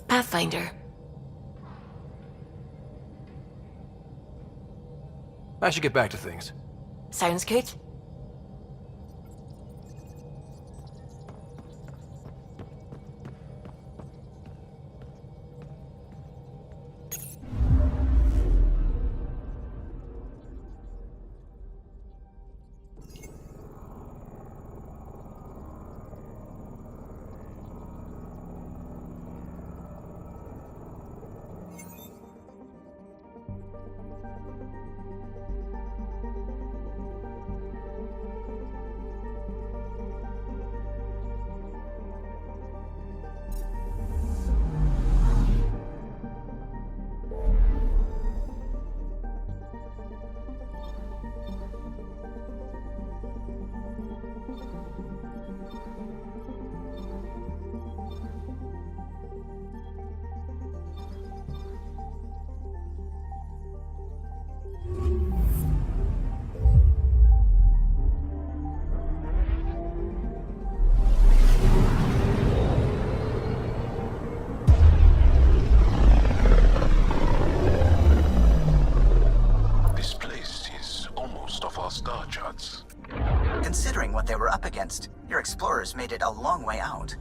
Pathfinder. I should get back to things. Sounds good. This place is almost off our star charts. Considering what they were up against, your explorers made it a long way out.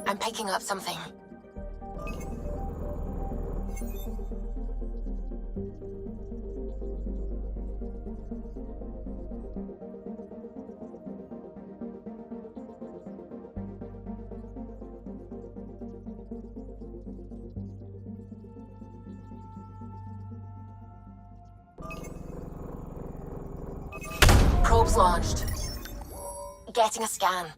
I'm picking up something. Probes launched. Getting a scan.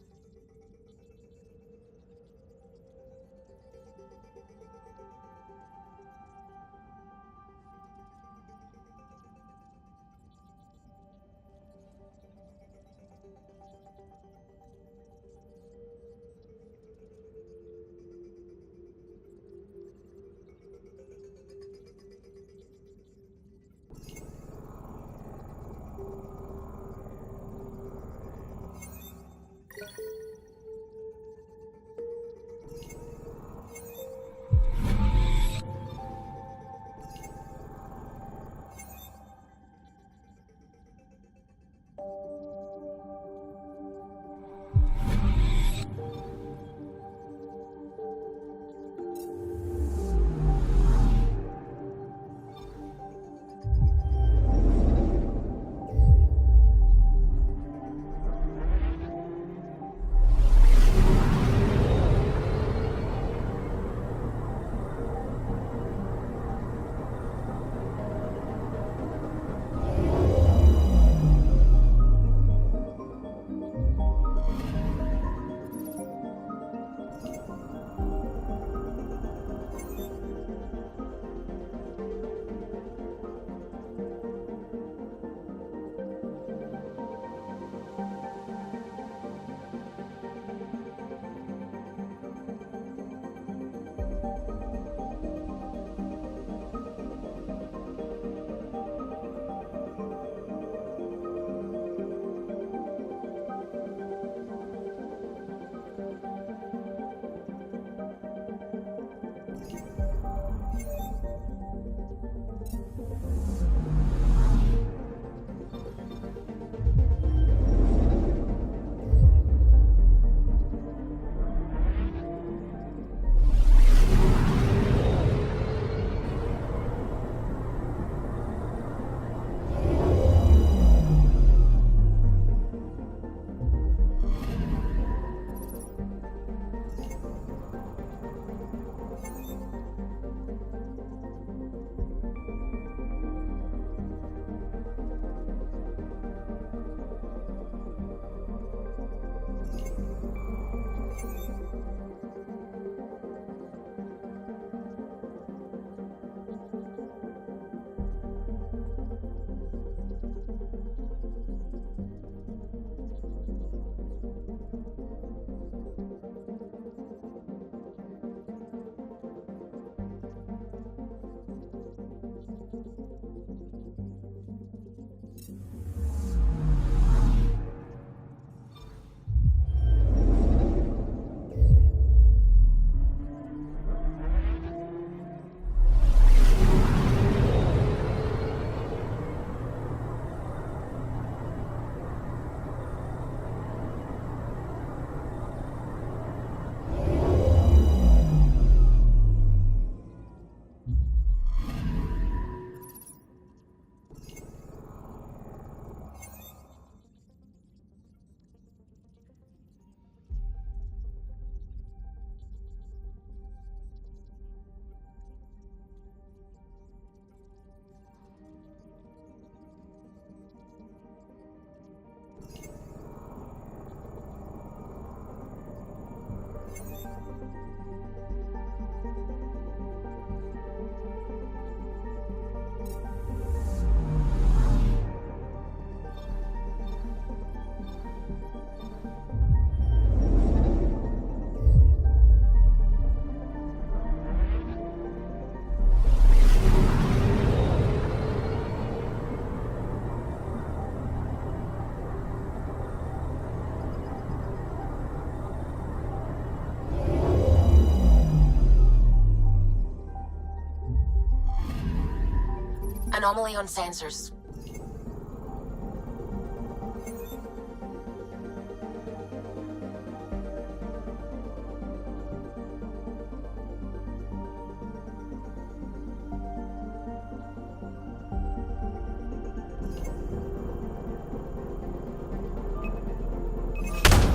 Anomaly on sensors.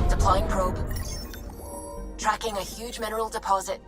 Deploying probe. Tracking a huge mineral deposit.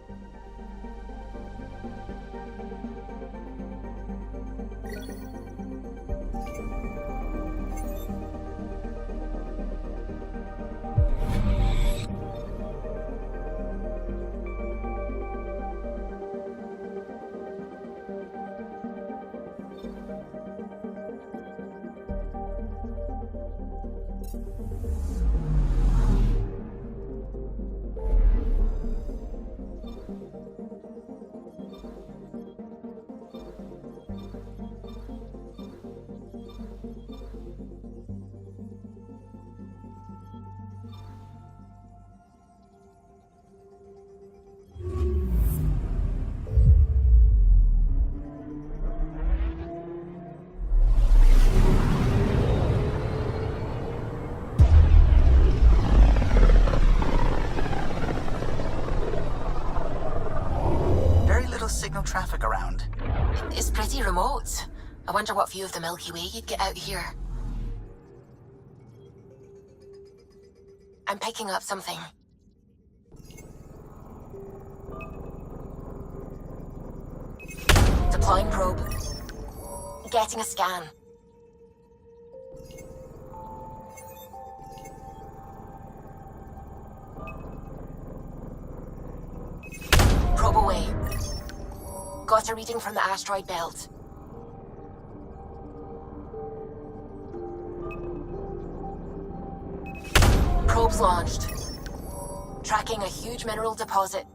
Signal traffic around. It's pretty remote. I wonder what view of the Milky Way you'd get out here. I'm picking up something. Deploying probe. Getting a scan. Probe away. Got a reading from the asteroid belt. Probes launched. Tracking a huge mineral deposit.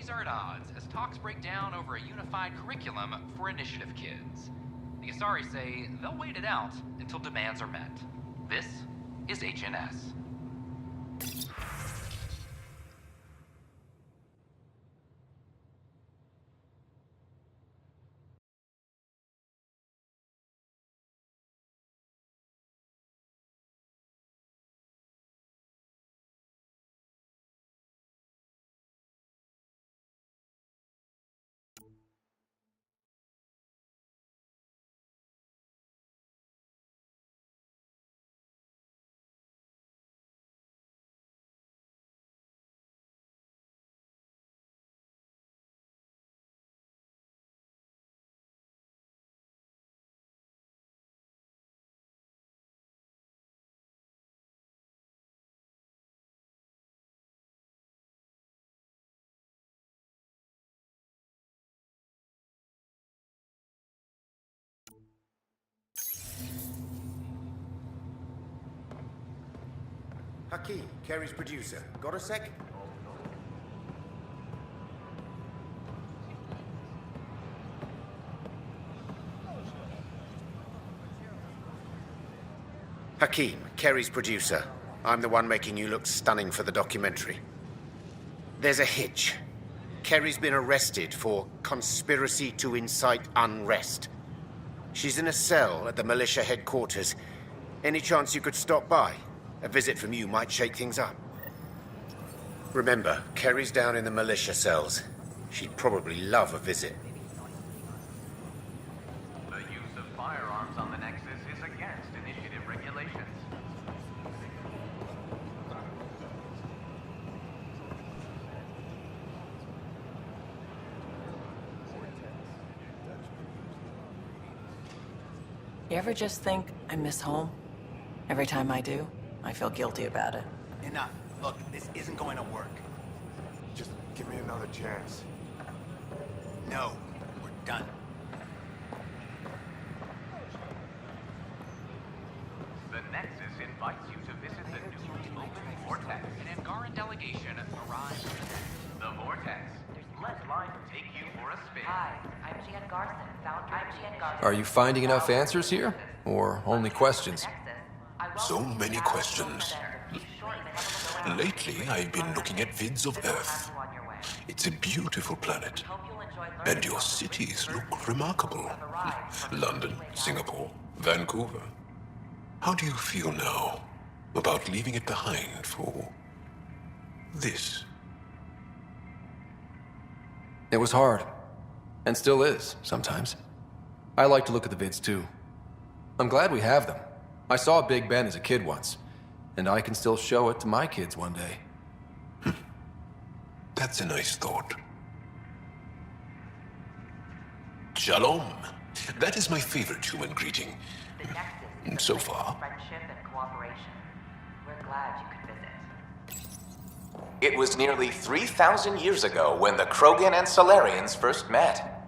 Species are at odds as talks break down over a unified curriculum for initiative kids. The Asari say they'll wait it out until demands are met. This is HNS. Hakeem, Kerry's producer. Got a sec? Hakeem, Kerry's producer. I'm the one making you look stunning for the documentary. There's a hitch. Kerry's been arrested for conspiracy to incite unrest. She's in a cell at the militia headquarters. Any chance you could stop by? A visit from you might shake things up. Remember, Kerry's down in the militia cells. She'd probably love a visit. The use of firearms on the Nexus is against initiative regulations. You ever just think, I miss home? Every time I do, I feel guilty about it. Enough. Look, this isn't going to work. Just give me another chance. No, we're done. The Nexus invites you to visit the newly opened Vortex. An Angaran delegation arrives. The Vortex. Let life take you for a spin. Hi, I'm Jan Garson, founder of Jan Garson. Are you finding enough answers here? Or only questions? So many questions. Lately, I've been looking at vids of Earth. It's a beautiful planet. And your cities look remarkable. London, Singapore, Vancouver. How do you feel now about leaving it behind for this? It was hard. And still is, sometimes. I like to look at the vids too. I'm glad we have them. I saw Big Ben as a kid once, and I can still show it to my kids one day. That's a nice thought. Shalom. That is my favorite human greeting. The Nexus is So a place far. of friendship and cooperation. We're glad you could visit. It was nearly 3,000 years ago when the Krogan and Solarians first met.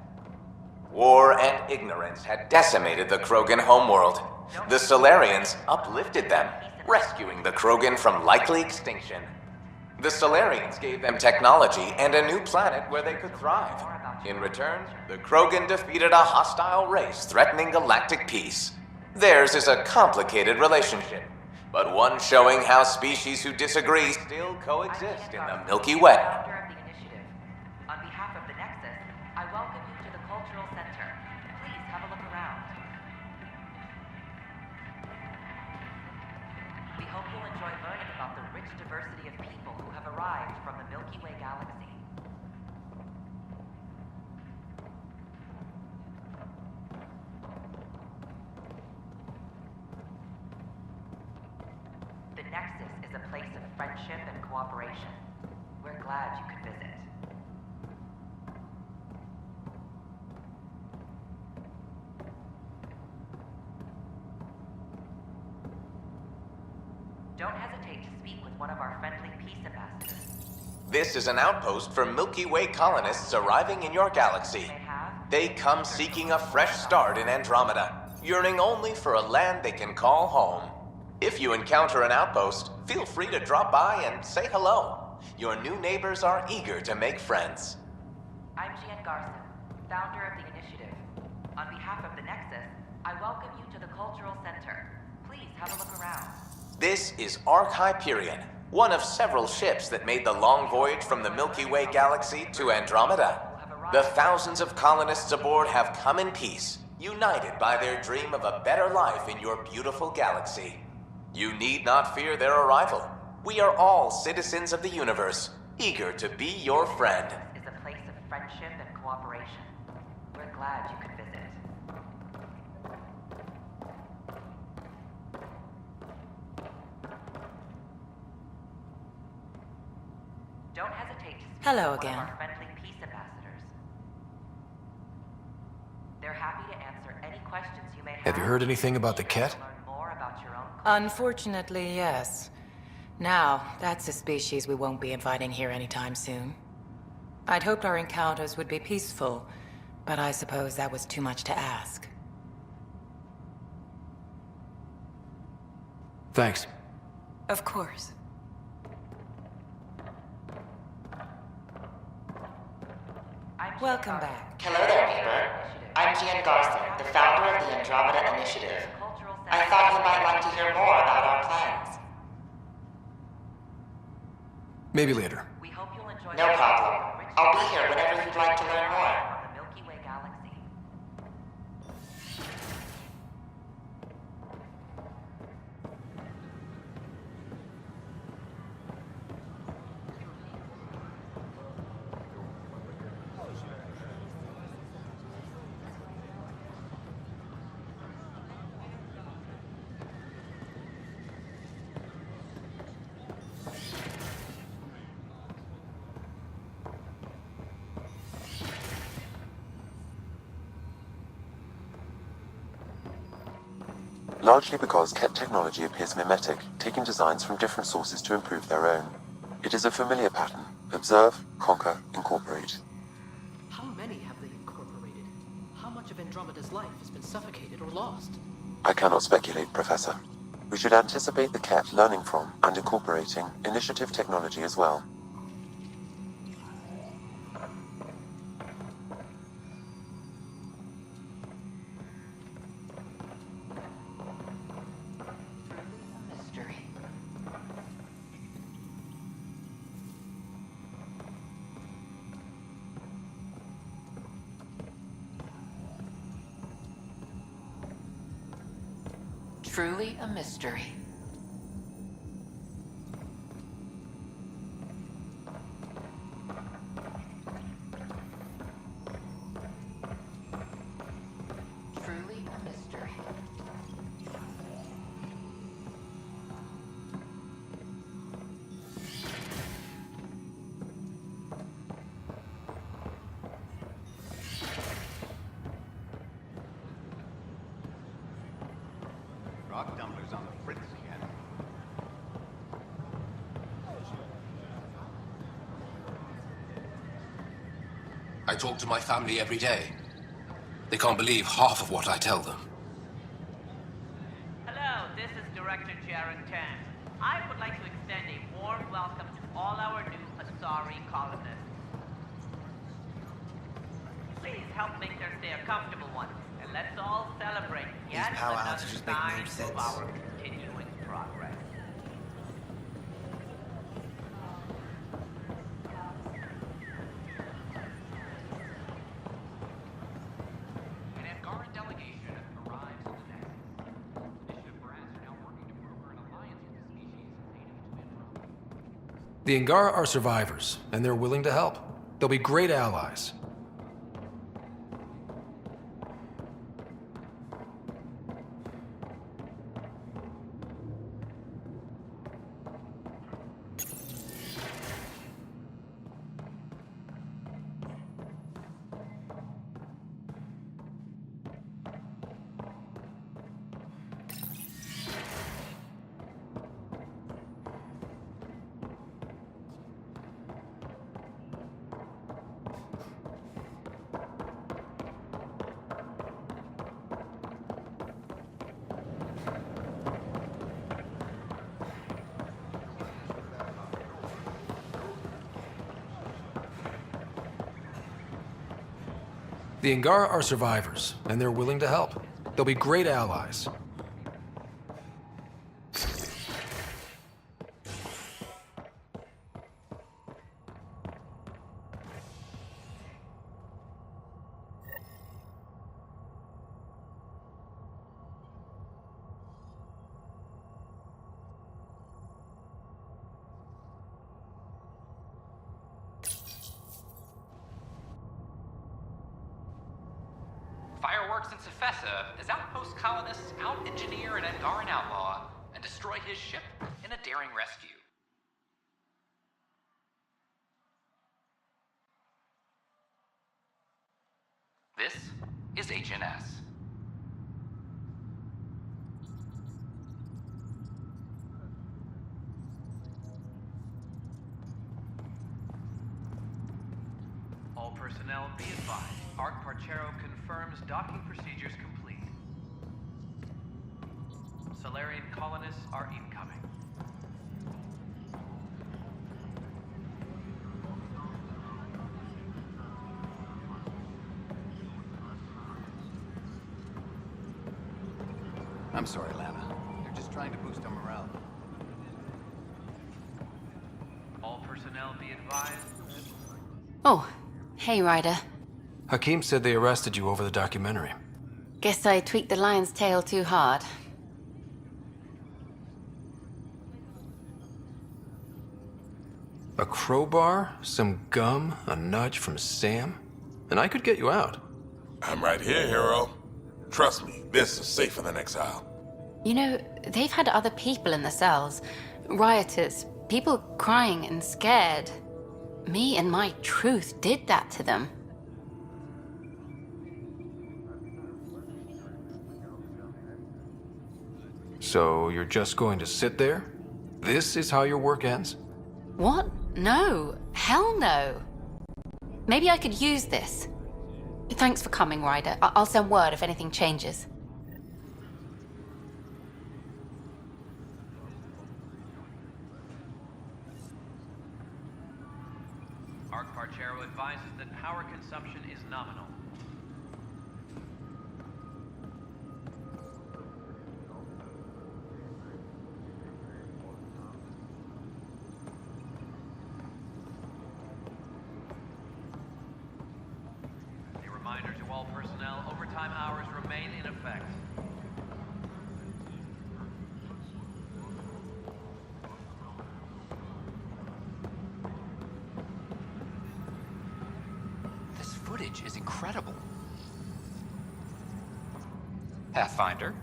War and ignorance had decimated the Krogan homeworld. The Solarians uplifted them, rescuing the Krogan from likely extinction. The Solarians gave them technology and a new planet where they could thrive. In return, the Krogan defeated a hostile race threatening galactic peace. Theirs is a complicated relationship, but one showing how species who disagree still coexist in the Milky Way. Founder of the initiative. On behalf of the Nexus, I welcome you to the Cultural Center. Please have a look around. rich diversity of people who have arrived from the Milky Way galaxy. The Nexus is a place of friendship and cooperation. We're glad you could visit. Don't hesitate to speak with one of our friendly peace ambassadors. This is an outpost for Milky Way colonists arriving in your galaxy. They come seeking a fresh start in Andromeda, yearning only for a land they can call home. If you encounter an outpost, feel free to drop by and say hello. Your new neighbors are eager to make friends. I'm Gian Garson, founder of the initiative. On behalf of the Nexus, I welcome you to the Cultural Center. Please have a look around. This is Ark Hyperion, one of several ships that made the long voyage from the Milky Way galaxy to Andromeda. The thousands of colonists aboard have come in peace, united by their dream of a better life in your beautiful galaxy. You need not fear their arrival. We are all citizens of the universe, eager to be your friend. This is a place of friendship and cooperation. We're glad you could visit. Don't hesitate to speak Hello with one again. of our friendly peace ambassadors. They're happy to answer any questions you may have. Have you heard anything about the Ket? Learn more about your own. Unfortunately, yes. Now, that's a species we won't be inviting here anytime soon. I'd hoped our encounters would be peaceful, but I suppose that was too much to ask. Thanks. Of course. Welcome back. Hello there, neighbor. I'm Gian Garson, the founder of the Andromeda Initiative. I thought you might like to hear more about our plans. Maybe later. We hope you'll enjoy No problem. I'll be here whenever you'd like to learn more. from the Milky Way galaxy. Largely because Ket technology appears mimetic, taking designs from different sources to improve their own. It is a familiar pattern. Observe, conquer, incorporate. How many have they incorporated? How much of Andromeda's life has been suffocated or lost? I cannot speculate, Professor. We should anticipate the Ket learning from and incorporating initiative technology as well. Mystery. Truly a mystery. Truly a mystery. Rock tumblers on the fritz again. I talk to my family every day. They can't believe half of what I tell them. Hello, this is Director Jaron Tan. I would like to extend a warm welcome to all our new Asari colonists. Please help make their stay a comfortable one, and let's all celebrate yet power another outages make no sign sense. of our continuing progress. An Angaran delegation arrives at the Nexus. Initiative brass are now working to broker an alliance with the species native to Andromeda. The Angara are survivors, and they're willing to help. They'll be great allies. The Angara are survivors, and they're willing to help. They'll be great allies. Fireworks in Cephessa as outpost colonists out-engineer an Angaran outlaw and destroy his ship in a daring rescue. This is HNS. All personnel be advised. Arc Parchero confirms docking procedures complete. Solarian colonists are incoming. I'm sorry, Lana. They're just trying to boost our morale. All personnel be advised. Oh, hey, Ryder. Hakim said they arrested you over the documentary. Guess I tweaked the lion's tail too hard. A crowbar, some gum, a nudge from Sam, and I could get you out. I'm right here, hero. Trust me, this is safer than exile. You know, they've had other people in the cells. Rioters, people crying and scared. Me and my truth did that to them. So you're just going to sit there? This is how your work ends? What? No. Hell no. Maybe I could use this. Thanks for coming, Ryder. I'll send word if anything changes. Arc Parchero advises that power consumption is nominal. A reminder to all personnel, overtime hours remain in effect. This footage is incredible. Pathfinder?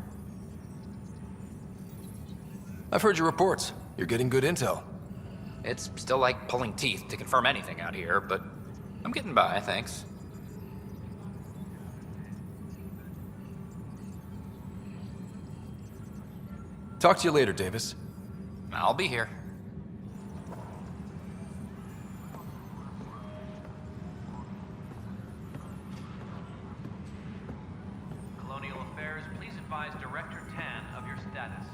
I've heard your reports. You're getting good intel. It's still like pulling teeth to confirm anything out here, but I'm getting by, thanks. Talk to you later, Davis. I'll be here. Colonial Affairs, please advise Director Tan of your status.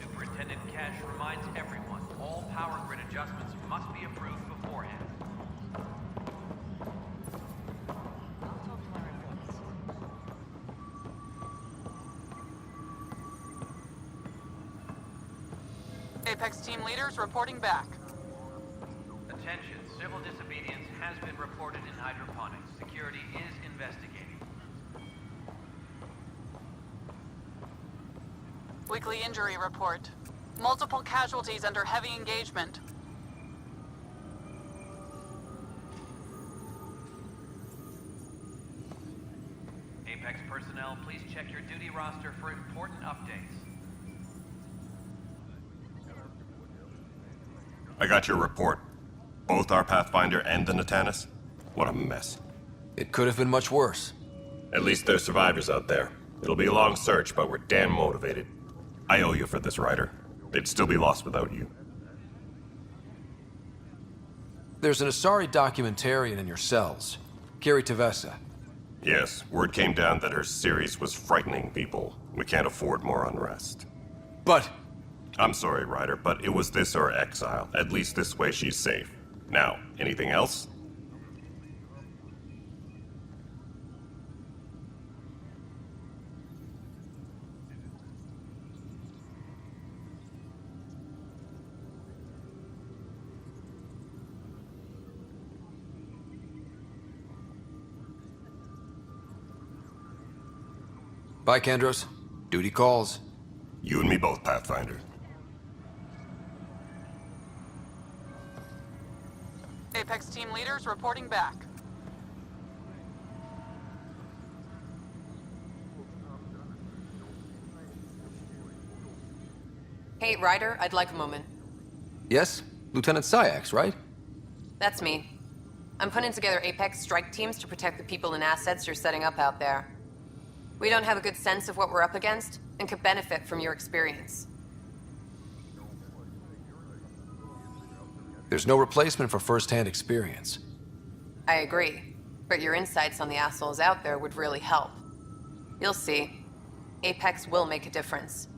Superintendent Cash reminds everyone, all power grid adjustments must be approved beforehand. Apex team leaders reporting back. Attention, civil disobedience has been reported in hydroponics. Security is investigating. Weekly injury report. Multiple casualties under heavy engagement. Apex personnel, please check your duty roster for important updates. I got your report. Both our Pathfinder and the Natanis? What a mess. It could have been much worse. At least there's survivors out there. It'll be a long search, but we're damn motivated. I owe you for this, Ryder. They'd still be lost without you. There's an Asari documentarian in your cells. Carrie Tavessa. Yes, word came down that her series was frightening people. We can't afford more unrest. But... I'm sorry, Ryder, but it was this or exile. At least this way she's safe. Now, anything else? Bye, Kandros. Duty calls. You and me both, Pathfinder. Apex team leaders reporting back. Hey, Ryder, I'd like a moment. Yes? Lieutenant Syax, right? That's me. I'm putting together Apex strike teams to protect the people and assets you're setting up out there. We don't have a good sense of what we're up against, and could benefit from your experience. There's no replacement for first-hand experience. I agree, but your insights on the assholes out there would really help. You'll see. Apex will make a difference.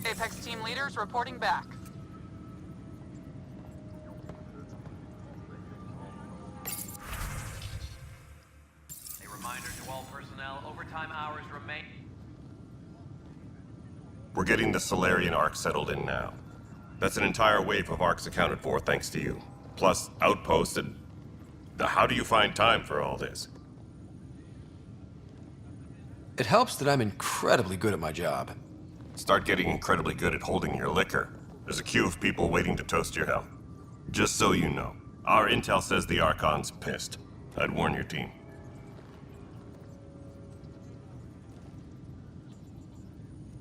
Apex team leaders reporting back. A reminder to all personnel, overtime overtime hours remain. We're getting the Solarian Arc settled in now. That's an entire wave of arcs accounted for, thanks to you. Plus, outposts and... How do you find time for all this? It helps that I'm incredibly good at my job. Start getting incredibly good at holding your liquor. There's a queue of people waiting to toast your health. Just so you know, our intel says the Archon's pissed. I'd warn your team.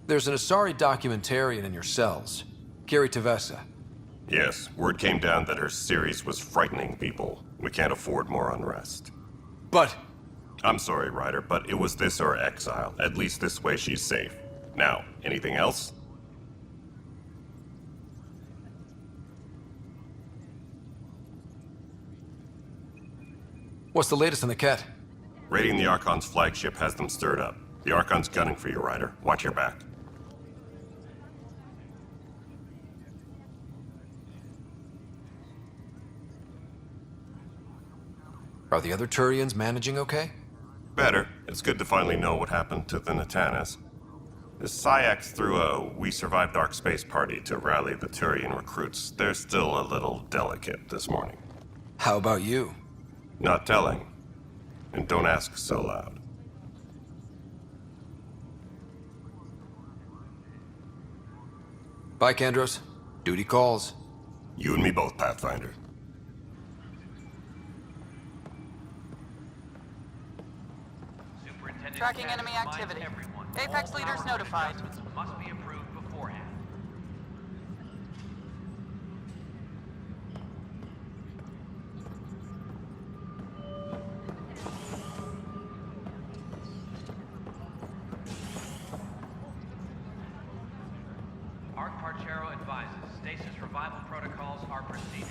There's an Asari documentarian in your cells, Kiri Tevessa. Yes, word came down that her series was frightening people. We can't afford more unrest. But... I'm sorry, Ryder, but it was this or exile. At least this way she's safe. Now, anything else? What's the latest on the Ket? Raiding the Archon's flagship has them stirred up. The Archon's gunning for you, Ryder. Watch your back. Are the other Turians managing okay? Better. It's good to finally know what happened to the Natanas. The Syax threw a We Survived Dark Space party to rally the Turian recruits. They're still a little delicate this morning. How about you? Not telling. And don't ask so loud. Bye, Kandros. Duty calls. You and me both, Pathfinder. Tracking enemy activity. Apex leaders notified. Must be approved beforehand. Arc Parchero advises stasis revival protocols are proceeding.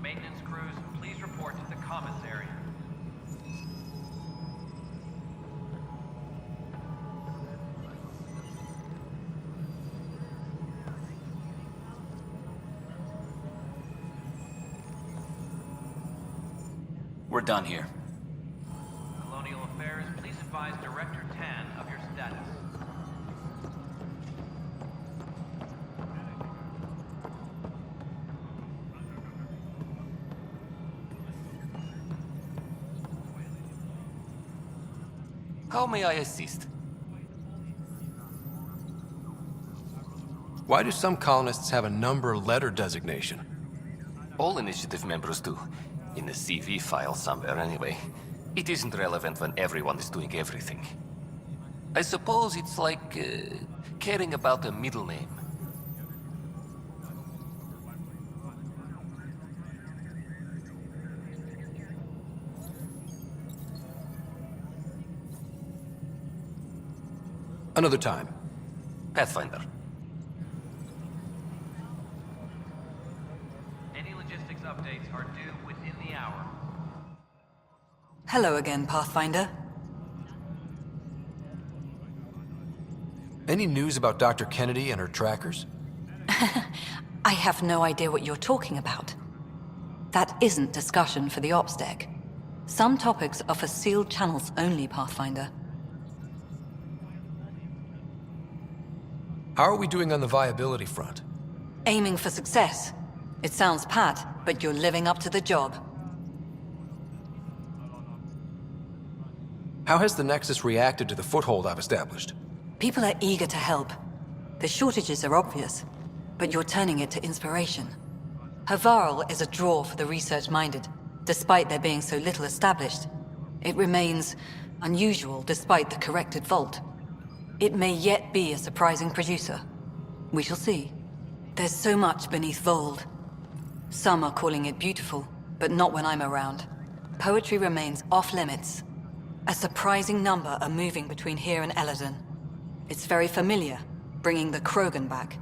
Maintenance crews, please report to the commons area. We're done here. Colonial Affairs, please advise Director Tan of your status. How may I assist? Why do some colonists have a number letter designation? All initiative members do. In the CV file somewhere, anyway. It isn't relevant when everyone is doing everything. I suppose it's like caring about a middle name. Another time. Pathfinder. Any logistics updates are due within the hour. Hello again, Pathfinder. Any news about Dr. Kennedy and her trackers? I have no idea what you're talking about. That isn't discussion for the ops deck. Some topics are for sealed channels only, Pathfinder. How are we doing on the viability front? Aiming for success. It sounds pat, but you're living up to the job. How has the Nexus reacted to the foothold I've established? People are eager to help. The shortages are obvious, but you're turning it to inspiration. Havarl is a draw for the research-minded, despite there being so little established. It remains unusual despite the corrected vault. It may yet be a surprising producer. We shall see. There's so much beneath Vold. Some are calling it beautiful, but not when I'm around. Poetry remains off-limits. A surprising number are moving between here and Eladon. It's very familiar, bringing the Krogan back.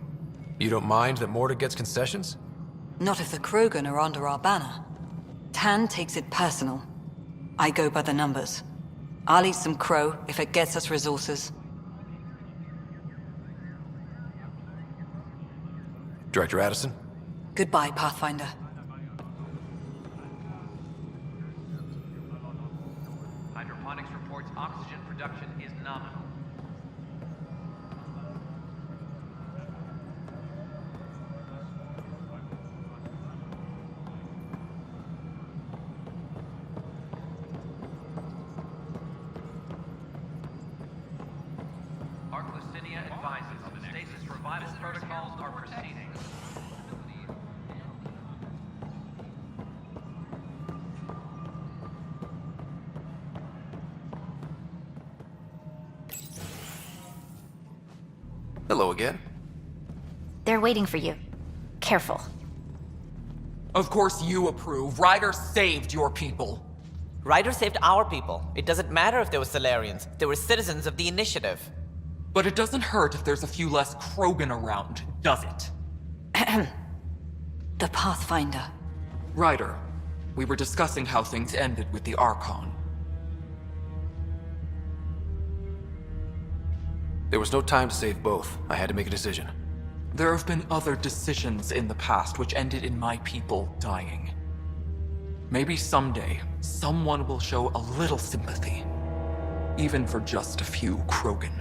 You don't mind that Morta gets concessions? Not if the Krogan are under our banner. Tan takes it personal. I go by the numbers. I'll eat some crow if it gets us resources. Director Addison? Goodbye, Pathfinder. Hydroponics reports oxygen production is nominal. Arclucinia advises stasis revival protocols are proceeding. Hello again. They're waiting for you. Careful. Of course you approve. Ryder saved your people. Ryder saved our people. It doesn't matter if they were Solarians. They were citizens of the Initiative. But it doesn't hurt if there's a few less Krogan around, does it? The Pathfinder. Ryder, we were discussing how things ended with the Archon. There was no time to save both. I had to make a decision. There have been other decisions in the past which ended in my people dying. Maybe someday, someone will show a little sympathy. Even for just a few Krogan.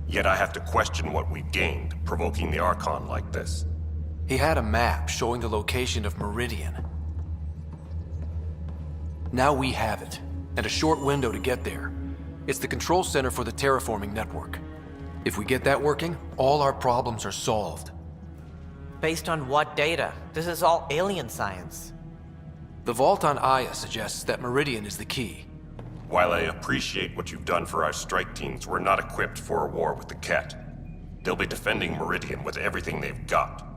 Yet I have to question what we gained, provoking the Archon like this. He had a map showing the location of Meridian. Now we have it, and a short window to get there. It's the control center for the terraforming network. If we get that working, all our problems are solved. Based on what data? This is all alien science. The vault on Aya suggests that Meridian is the key. While I appreciate what you've done for our strike teams, we're not equipped for a war with the Ket. They'll be defending Meridian with everything they've got.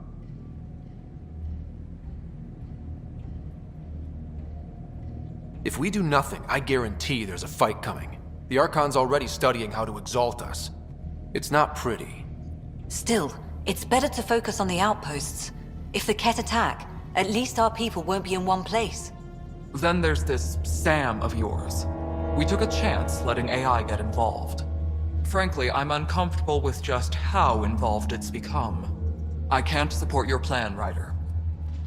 If we do nothing, I guarantee there's a fight coming. The Archon's already studying how to exalt us. It's not pretty. Still, it's better to focus on the outposts. If the Ket attack, at least our people won't be in one place. Then there's this Sam of yours. We took a chance letting AI get involved. Frankly, I'm uncomfortable with just how involved it's become. I can't support your plan, Ryder.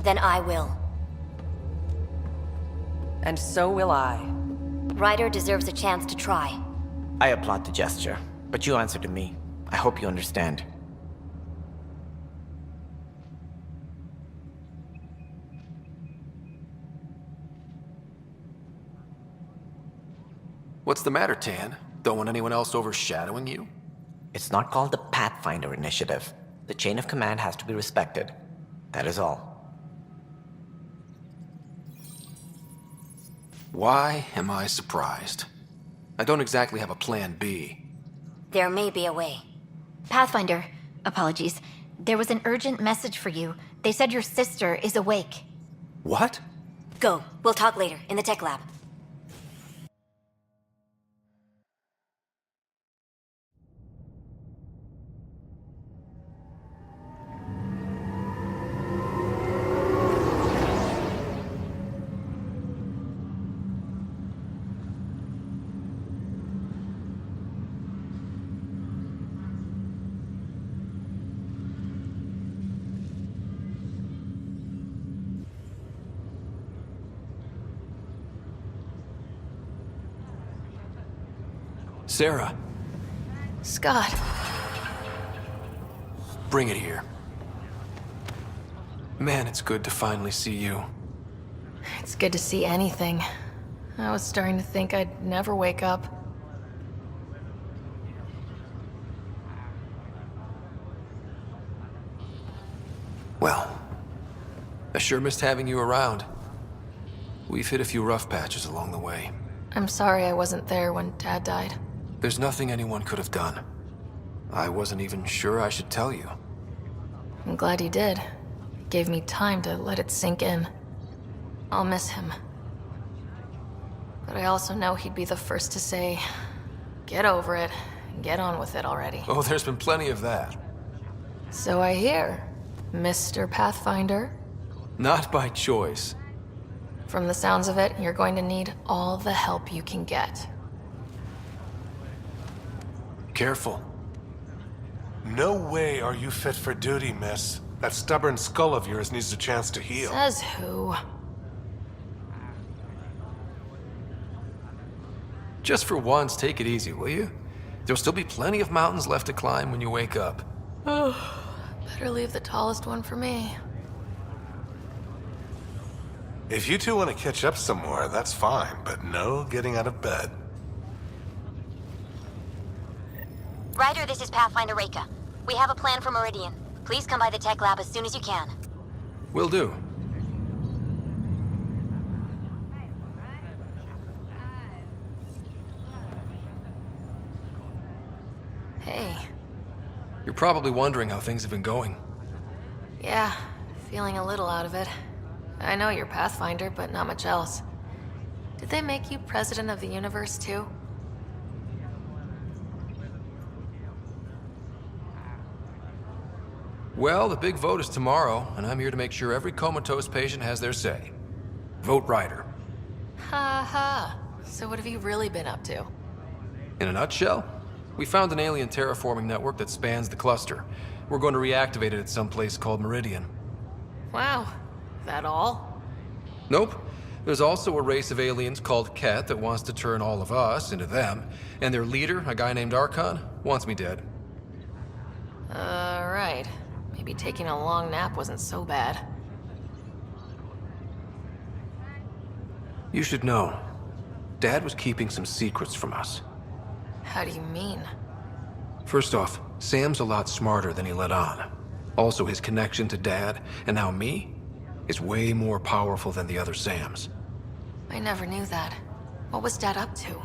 Then I will. And so will I. Ryder deserves a chance to try. I applaud the gesture, but you answer to me. I hope you understand. What's the matter, Tan? Don't want anyone else overshadowing you? It's not called the Pathfinder Initiative. The chain of command has to be respected. That is all. Why am I surprised? I don't exactly have a plan B. There may be a way. Pathfinder, apologies. There was an urgent message for you. They said your sister is awake. What? Go. We'll talk later, in the tech lab. Sarah. Scott. Bring it here. Man, it's good to finally see you. It's good to see anything. I was starting to think I'd never wake up. Well, I sure missed having you around. We've hit a few rough patches along the way. I'm sorry I wasn't there when Dad died. There's nothing anyone could have done. I wasn't even sure I should tell you. I'm glad you did. It gave me time to let it sink in. I'll miss him. But I also know he'd be the first to say, get over it, and get on with it already. Oh, there's been plenty of that. So I hear, Mr. Pathfinder. Not by choice. From the sounds of it, you're going to need all the help you can get. Careful. No way are you fit for duty, miss. That stubborn skull of yours needs a chance to heal. Says who? Just for once, take it easy, will you? There'll still be plenty of mountains left to climb when you wake up. Oh, better leave the tallest one for me. If you two want to catch up some more, that's fine, but no getting out of bed. Ryder, this is Pathfinder Reika. We have a plan for Meridian. Please come by the tech lab as soon as you can. Will do. Hey. You're probably wondering how things have been going. Yeah, feeling a little out of it. I know you're Pathfinder, but not much else. Did they make you president of the universe, too? Well, the big vote is tomorrow, and I'm here to make sure every comatose patient has their say. Vote Ryder. Ha ha. So what have you really been up to? In a nutshell, we found an alien terraforming network that spans the cluster. We're going to reactivate it at some place called Meridian. Wow. That all? Nope. There's also a race of aliens called Ket that wants to turn all of us into them, and their leader, a guy named Archon, wants me dead. Right. Maybe taking a long nap wasn't so bad. You should know, Dad was keeping some secrets from us. How do you mean? First off, Sam's a lot smarter than he let on. Also, his connection to Dad, and now me, is way more powerful than the other Sams. I never knew that. What was Dad up to?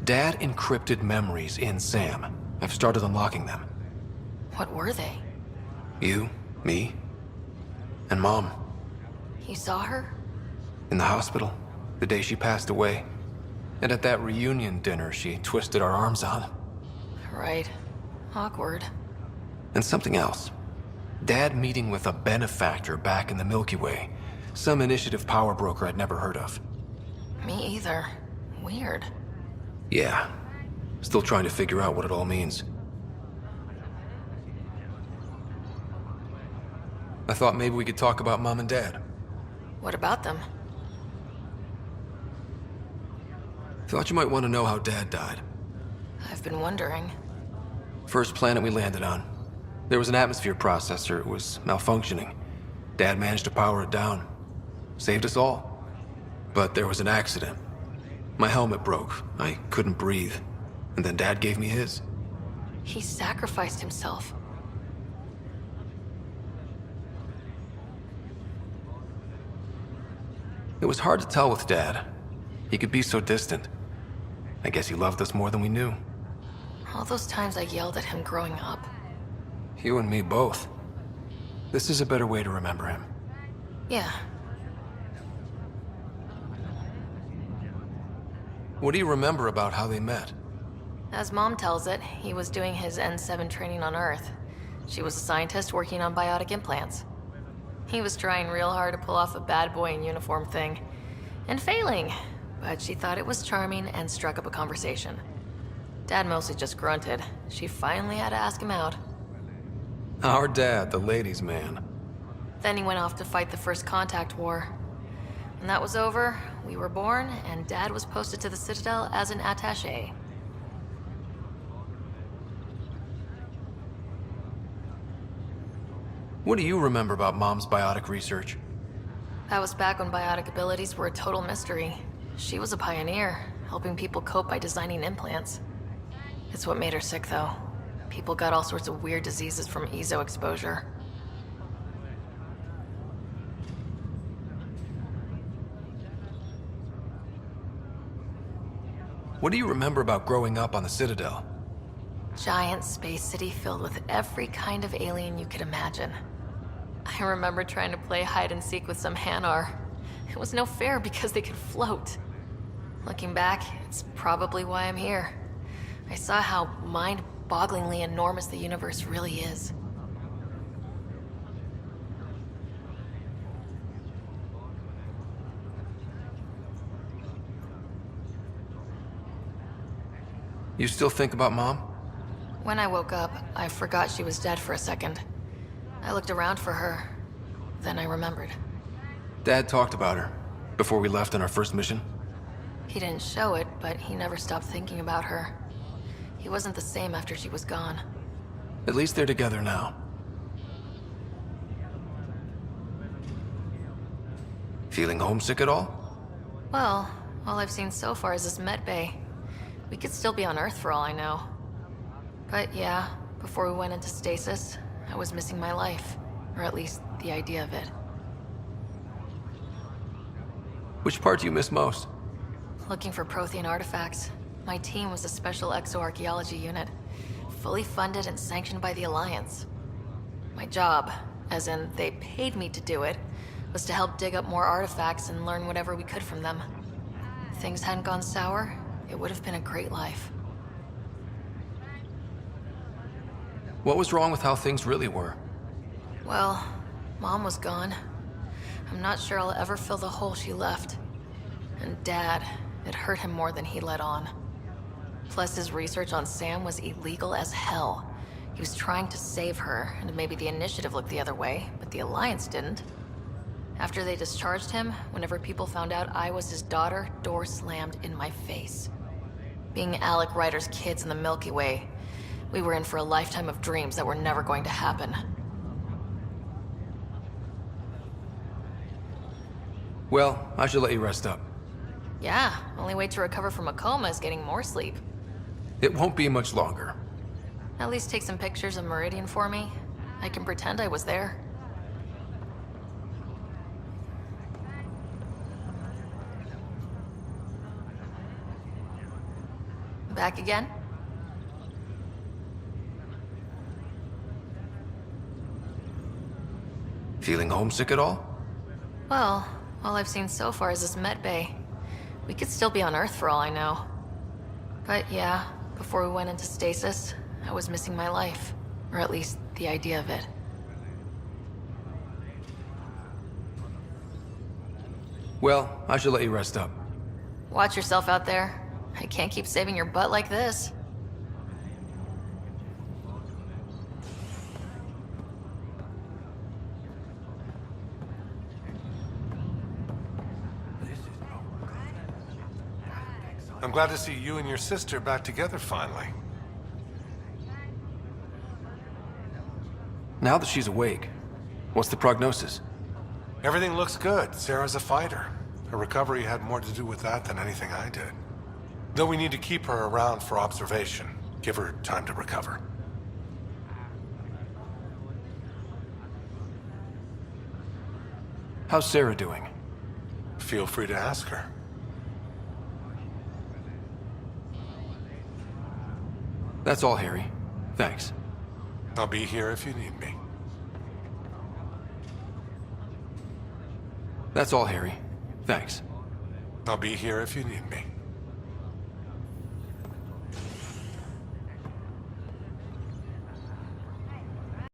Dad encrypted memories in Sam. I've started unlocking them. What were they? You, me, and Mom. You saw her? In the hospital, the day she passed away. And at that reunion dinner she twisted our arms on. Right. Awkward. And something else. Dad meeting with a benefactor back in the Milky Way. Some initiative power broker I'd never heard of. Me either. Weird. Yeah. Still trying to figure out what it all means. I thought maybe we could talk about Mom and Dad. What about them? Thought you might want to know how Dad died. I've been wondering. First planet we landed on. There was an atmosphere processor. It was malfunctioning. Dad managed to power it down. Saved us all. But there was an accident. My helmet broke. I couldn't breathe. And then Dad gave me his. He sacrificed himself. It was hard to tell with Dad. He could be so distant. I guess he loved us more than we knew. All those times I yelled at him growing up. You and me both. This is a better way to remember him. Yeah. What do you remember about how they met? As Mom tells it, he was doing his N7 training on Earth. She was a scientist working on biotic implants. He was trying real hard to pull off a bad boy in uniform thing. And failing. But she thought it was charming and struck up a conversation. Dad mostly just grunted. She finally had to ask him out. Our dad, the ladies' man. Then he went off to fight the First Contact War. When that was over, we were born, and Dad was posted to the Citadel as an attaché. What do you remember about Mom's biotic research? That was back when biotic abilities were a total mystery. She was a pioneer, helping people cope by designing implants. It's what made her sick, though. People got all sorts of weird diseases from EZO exposure. What do you remember about growing up on the Citadel? Giant space city filled with every kind of alien you could imagine. I remember trying to play hide and seek with some Hanar. It was no fair because they could float. Looking back, it's probably why I'm here. I saw how mind-bogglingly enormous the universe really is. You still think about Mom? When I woke up, I forgot she was dead for a second. I looked around for her. Then I remembered. Dad talked about her before we left on our first mission. He didn't show it, but he never stopped thinking about her. He wasn't the same after she was gone. At least they're together now. Feeling homesick at all? Well, all I've seen so far is this med bay. We could still be on Earth for all I know. But yeah, before we went into stasis, I was missing my life. Or at least the idea of it. Which part do you miss most? Looking for Prothean artifacts. My team was a special exoarchaeology unit, fully funded and sanctioned by the Alliance. My job, as in they paid me to do it, was to help dig up more artifacts and learn whatever we could from them. If things hadn't gone sour, it would have been a great life. What was wrong with how things really were? Well, Mom was gone. I'm not sure I'll ever fill the hole she left. And Dad, it hurt him more than he let on. Plus, his research on Sam was illegal as hell. He was trying to save her, and maybe the Initiative looked the other way, but the Alliance didn't. After they discharged him, whenever people found out I was his daughter, doors slammed in my face. Being Alec Ryder's kids in the Milky Way, we were in for a lifetime of dreams that were never going to happen. Well, I should let you rest up. Yeah, only way to recover from a coma is getting more sleep. It won't be much longer. At least take some pictures of Meridian for me. I can pretend I was there. Back again? Feeling homesick at all? Well, all I've seen so far is this med bay. We could still be on Earth for all I know. But yeah, before we went into stasis, I was missing my life. Or at least the idea of it. Well, I should let you rest up. Watch yourself out there. I can't keep saving your butt like this. I'm glad to see you and your sister back together finally. Now that she's awake, what's the prognosis? Everything looks good. Sarah's a fighter. Her recovery had more to do with that than anything I did. Though we need to keep her around for observation. Give her time to recover. How's Sarah doing? Feel free to ask her. That's all, Harry. Thanks. I'll be here if you need me. That's all, Harry. Thanks. I'll be here if you need me.